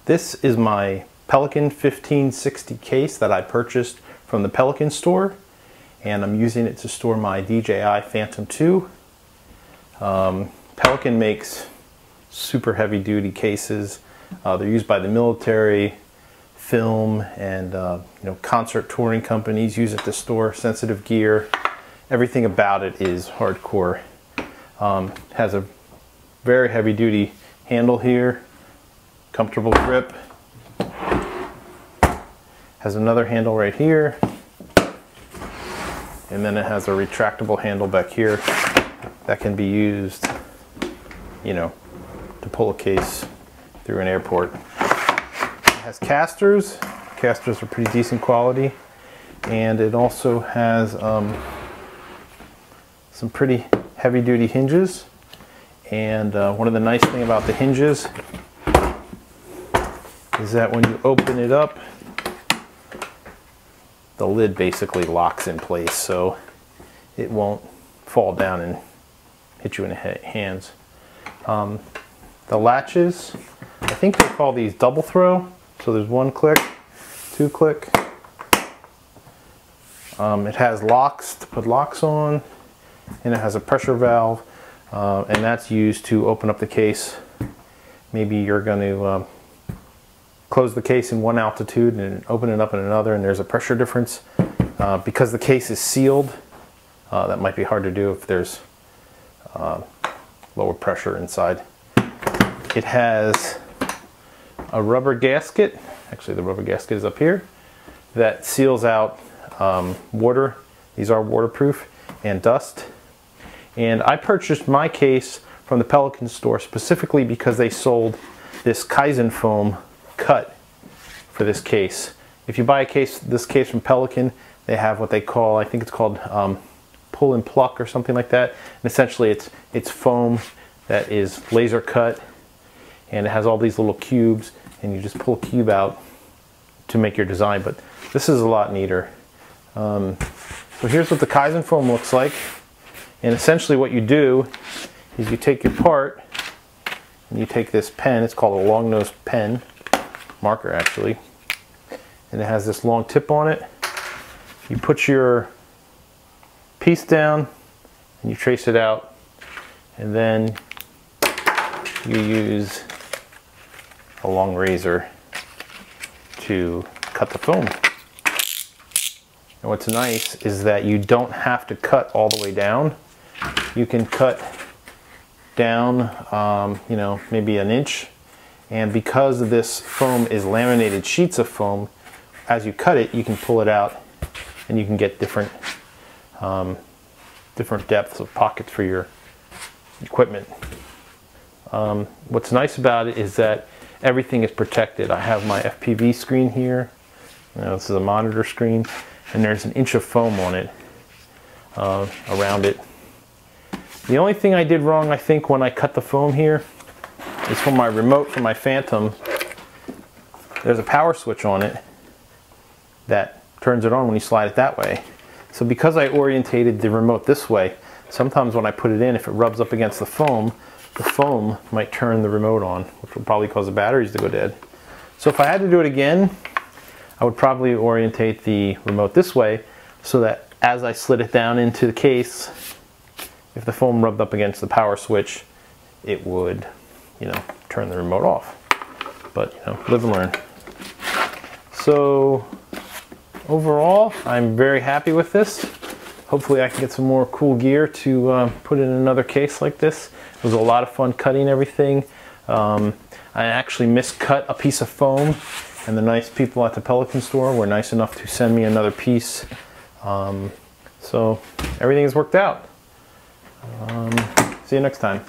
This is my Pelican 1560 case that I purchased from the Pelican store, and I'm using it to store my DJI Phantom 2. Pelican makes super heavy duty cases. They're used by the military, film, and concert touring companies use it to store sensitive gear. Everything about it is hardcore. Has a very heavy duty handle here, comfortable grip. Has another handle right here, and then it has a retractable handle back here that can be used, to pull a case through an airport. It has casters. Casters are pretty decent quality, and it also has some pretty heavy-duty hinges. And one of the nice things about the hinges is that when you open it up, the lid basically locks in place, so it won't fall down and hit you in the hands. The latches, I think they call these double throw. So there's 1 click, 2 click. It has locks to put locks on, and it has a pressure valve, and that's used to open up the case. Maybe you're going to close the case in one altitude and open it up in another, and there's a pressure difference. Because the case is sealed, that might be hard to do if there's lower pressure inside. It has a rubber gasket, actually the rubber gasket is up here, that seals out water. These are waterproof, and dust. And I purchased my case from the Pelican store specifically because they sold this Kaizen foam cut for this case. If you buy this case from Pelican, they have what they call, I think it's called pull and pluck or something like that. And essentially it's foam that is laser cut, and it has all these little cubes, and you just pull a cube out to make your design. But this is a lot neater. So here's what the Kaizen foam looks like. And essentially what you do is you take your part and you take this pen, it's called a long nose pen, marker actually, and it has this long tip on it. You put your piece down and you trace it out, and then you use a long razor to cut the foam. And what's nice is that you don't have to cut all the way down. You can cut down, maybe an inch. And because this foam is laminated sheets of foam, as you cut it, you can pull it out, and you can get different depths of pockets for your equipment. What's nice about it is that everything is protected. I have my Fpv screen here. This is a monitor screen, and there's an inch of foam on it, around it. The only thing I did wrong, I think, when I cut the foam here is for my remote for my Phantom. There's a power switch on it that turns it on when you slide it that way. So because I orientated the remote this way, sometimes when I put it in, if it rubs up against the foam might turn the remote on, which will probably cause the batteries to go dead. So if I had to do it again, I would probably orientate the remote this way, so that as I slid it down into the case, if the foam rubbed up against the power switch, it would, turn the remote off. But, live and learn. So overall, I'm very happy with this. Hopefully I can get some more cool gear to put in another case like this. It was a lot of fun cutting everything. I actually miscut a piece of foam, and the nice people at the Pelican store were nice enough to send me another piece. So everything has worked out. See you next time.